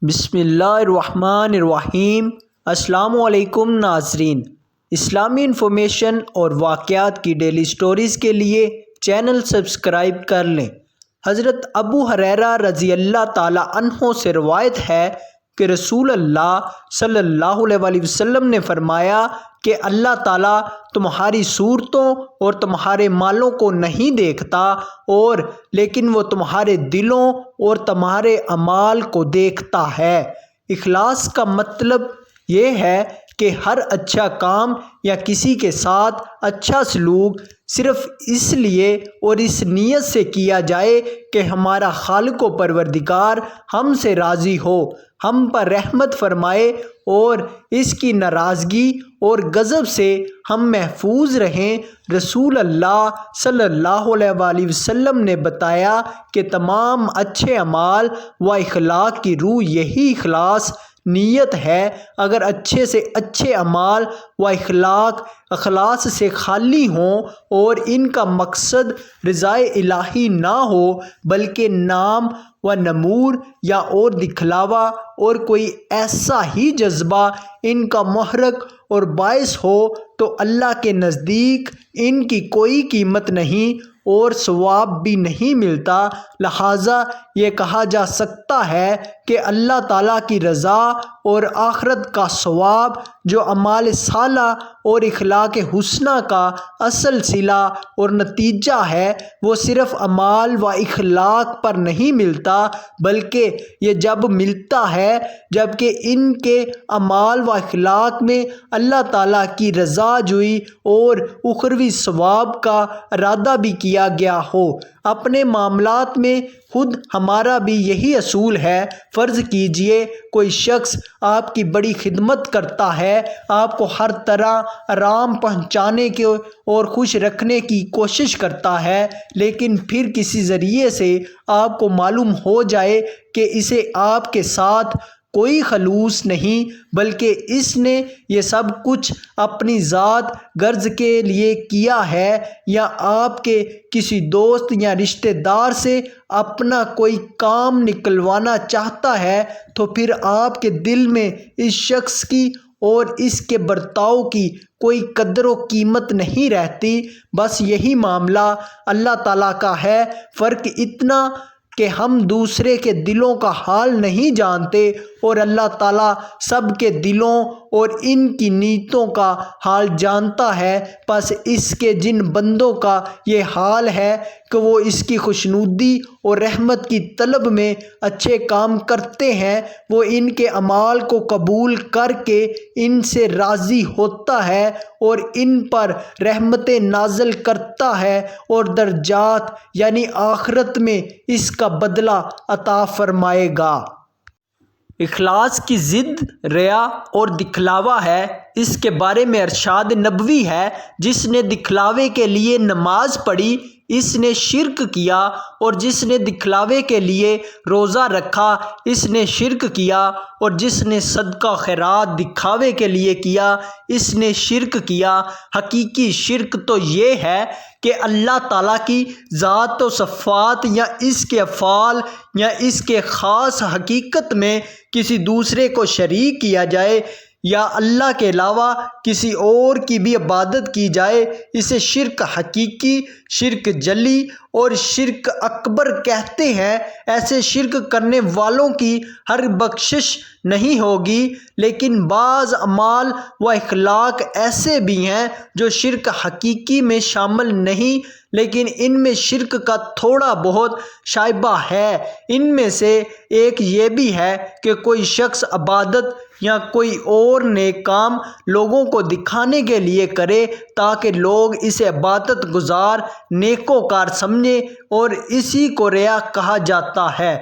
بسم اللہ الرحمن الرحیم۔ السلام علیکم ناظرین، اسلامی انفارمیشن اور واقعات کی ڈیلی سٹوریز کے لیے چینل سبسکرائب کر لیں۔ حضرت ابو ہریرہ رضی اللہ تعالیٰ عنہ سے روایت ہے کہ رسول اللہ صلی اللہ علیہ وآلہ وسلم نے فرمایا کہ اللہ تعالیٰ تمہاری صورتوں اور تمہارے مالوں کو نہیں دیکھتا لیکن وہ تمہارے دلوں اور تمہارے اعمال کو دیکھتا ہے۔ اخلاص کا مطلب یہ ہے کہ ہر اچھا کام یا کسی کے ساتھ اچھا سلوک صرف اس لیے اور اس نیت سے کیا جائے کہ ہمارا خالق و پروردگار ہم سے راضی ہو، ہم پر رحمت فرمائے اور اس کی ناراضگی اور غضب سے ہم محفوظ رہیں۔ رسول اللہ صلی اللہ علیہ وآلہ وسلم نے بتایا کہ تمام اچھے اعمال و اخلاق کی روح یہی اخلاص نیت ہے۔ اگر اچھے سے اچھے اعمال و اخلاص سے خالی ہوں اور ان کا مقصد رضائے الہی نہ ہو بلکہ نام و نمود یا اور دکھلاوا اور کوئی ایسا ہی جذبہ ان کا محرک اور باعث ہو تو اللہ کے نزدیک ان کی کوئی قیمت نہیں اور ثواب بھی نہیں ملتا۔ لہٰذا یہ کہا جا سکتا ہے کہ اللہ تعالیٰ کی رضا اور آخرت کا ثواب جو اعمال صالحہ اور اخلاق حسنہ کا اصل صلہ اور نتیجہ ہے، وہ صرف اعمال و اخلاق پر نہیں ملتا بلکہ یہ جب ملتا ہے جبکہ ان کے اعمال و اخلاق میں اللہ تعالیٰ کی رضا جوئی اور اخروی ثواب کا ارادہ بھی کیا گیا ہو۔ اپنے معاملات میں خود ہمارا بھی یہی اصول ہے۔ فرض کیجئے کوئی شخص آپ کی بڑی خدمت کرتا ہے، آپ کو ہر طرح آرام پہنچانے کے اور خوش رکھنے کی کوشش کرتا ہے، لیکن پھر کسی ذریعے سے آپ کو معلوم ہو جائے کہ اسے آپ کے ساتھ کوئی خلوص نہیں بلکہ اس نے یہ سب کچھ اپنی ذات غرض کے لیے کیا ہے، یا آپ کے کسی دوست یا رشتہ دار سے اپنا کوئی کام نکلوانا چاہتا ہے، تو پھر آپ کے دل میں اس شخص کی اور اس کے برتاؤ کی کوئی قدر و قیمت نہیں رہتی۔ بس یہی معاملہ اللہ تعالیٰ کا ہے۔ فرق اتنا کہ ہم دوسرے کے دلوں کا حال نہیں جانتے اور اللہ تعالیٰ سب کے دلوں اور ان کی نیتوں کا حال جانتا ہے۔ پس اس کے جن بندوں کا یہ حال ہے کہ وہ اس کی خوشنودی اور رحمت کی طلب میں اچھے کام کرتے ہیں، وہ ان کے اعمال کو قبول کر کے ان سے راضی ہوتا ہے اور ان پر رحمتیں نازل کرتا ہے اور درجات یعنی آخرت میں اس کا بدلہ عطا فرمائے گا۔ اخلاص کی ضد ریا اور دکھلاوا ہے۔ اس کے بارے میں ارشاد نبوی ہے، جس نے دکھلاوے کے لیے نماز پڑھی اس نے شرک کیا، اور جس نے دکھلاوے کے لیے روزہ رکھا اس نے شرک کیا، اور جس نے صدقہ خیرات دکھاوے کے لیے کیا اس نے شرک کیا۔ حقیقی شرک تو یہ ہے کہ اللہ تعالیٰ کی ذات و صفات یا اس کے افعال یا اس کے خاص حقیقت میں کسی دوسرے کو شریک کیا جائے یا اللہ کے علاوہ کسی اور کی بھی عبادت کی جائے۔ اسے شرک حقیقی، شرک جلی اور شرک اکبر کہتے ہیں۔ ایسے شرک کرنے والوں کی ہر بخشش نہیں ہوگی، لیکن بعض اعمال و اخلاق ایسے بھی ہیں جو شرک حقیقی میں شامل نہیں لیکن ان میں شرک کا تھوڑا بہت شائبہ ہے۔ ان میں سے ایک یہ بھی ہے کہ کوئی شخص عبادت یا کوئی اور نیک کام لوگوں کو دکھانے کے لیے کرے تاکہ لوگ اسے عبادت گزار نیکوکار سمجھیں، اور اسی کو ریا کہا جاتا ہے۔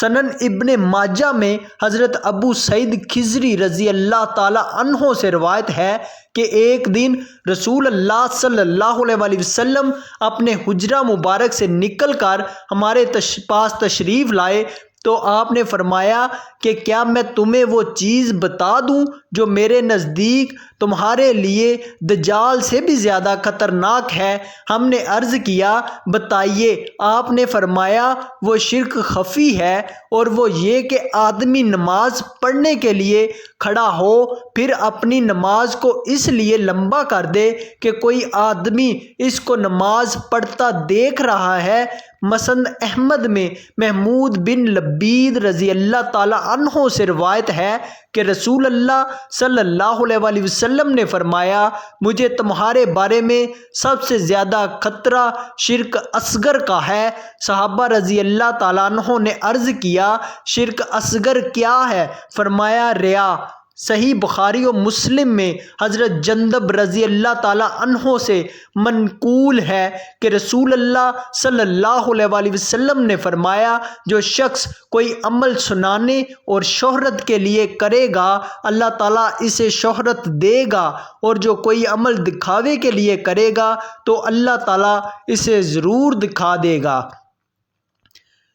سنن ابن ماجہ میں حضرت ابو سعید خضری رضی اللہ تعالیٰ عنہ سے روایت ہے کہ ایک دن رسول اللہ صلی اللہ علیہ وآلہ وسلم اپنے حجرہ مبارک سے نکل کر ہمارے پاس تشریف لائے تو آپ نے فرمایا کہ کیا میں تمہیں وہ چیز بتا دوں جو میرے نزدیک تمہارے لیے دجال سے بھی زیادہ خطرناک ہے؟ ہم نے عرض کیا بتائیے۔ آپ نے فرمایا وہ شرک خفی ہے، اور وہ یہ کہ آدمی نماز پڑھنے کے لیے کھڑا ہو پھر اپنی نماز کو اس لیے لمبا کر دے کہ کوئی آدمی اس کو نماز پڑھتا دیکھ رہا ہے۔ مسند احمد میں محمود بن لبید رضی اللہ تعالی عنہ سے روایت ہے کہ رسول اللہ صلی اللہ علیہ وسلم نے فرمایا مجھے تمہارے بارے میں سب سے زیادہ خطرہ شرک اصغر کا ہے۔ صحابہ رضی اللہ تعالیٰ عنہ نے عرض کیا شرک اصغر کیا ہے؟ فرمایا ریا۔ صحیح بخاری و مسلم میں حضرت جندب رضی اللہ تعالیٰ عنہ سے منقول ہے کہ رسول اللہ صلی اللہ علیہ وسلم نے فرمایا جو شخص کوئی عمل سنانے اور شہرت کے لیے کرے گا اللہ تعالیٰ اسے شہرت دے گا، اور جو کوئی عمل دکھاوے کے لیے کرے گا تو اللہ تعالیٰ اسے ضرور دکھا دے گا۔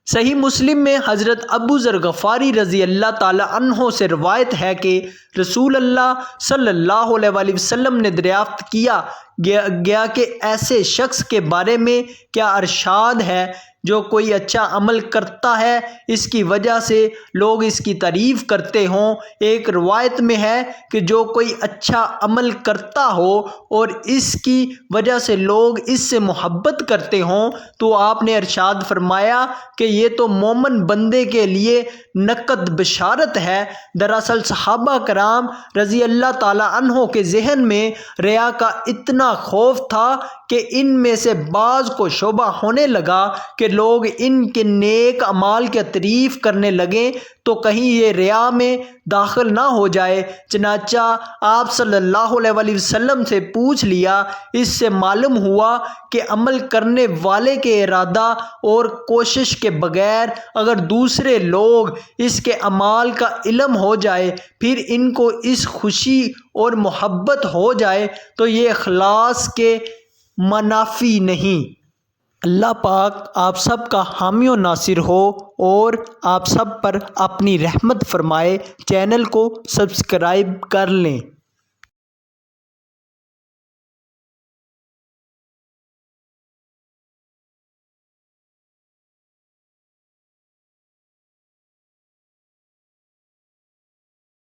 صحیح مسلم میں حضرت ابو ذر غفاری رضی اللہ تعالی عنہ سے روایت ہے کہ رسول اللہ صلی اللہ علیہ وسلم نے دریافت کیا گیا کہ ایسے شخص کے بارے میں کیا ارشاد ہے جو کوئی اچھا عمل کرتا ہے اس کی وجہ سے لوگ اس کی تعریف کرتے ہوں۔ ایک روایت میں ہے کہ جو کوئی اچھا عمل کرتا ہو اور اس کی وجہ سے لوگ اس سے محبت کرتے ہوں تو آپ نے ارشاد فرمایا کہ یہ تو مومن بندے کے لیے نقد بشارت ہے۔ دراصل صحابہ کرام رضی اللہ تعالی عنہ کے ذہن میں ریا کا اتنا خوف تھا کہ ان میں سے بعض کو شبہ ہونے لگا کہ لوگ ان کے نیک اعمال کی تعریف کرنے لگیں تو کہیں یہ ریا میں داخل نہ ہو جائے۔ چنانچہ آپ صلی اللہ علیہ وسلم سے پوچھ لیا۔ اس سے معلوم ہوا کہ عمل کرنے والے کے ارادہ اور کوشش کے بغیر اگر دوسرے لوگ اس کے اعمال کا علم ہو جائے پھر ان کو اس خوشی اور محبت ہو جائے تو یہ اخلاص کے منافی نہیں۔ اللہ پاک آپ سب کا حامی و ناصر ہو اور آپ سب پر اپنی رحمت فرمائے۔ چینل کو سبسکرائب کر لیں۔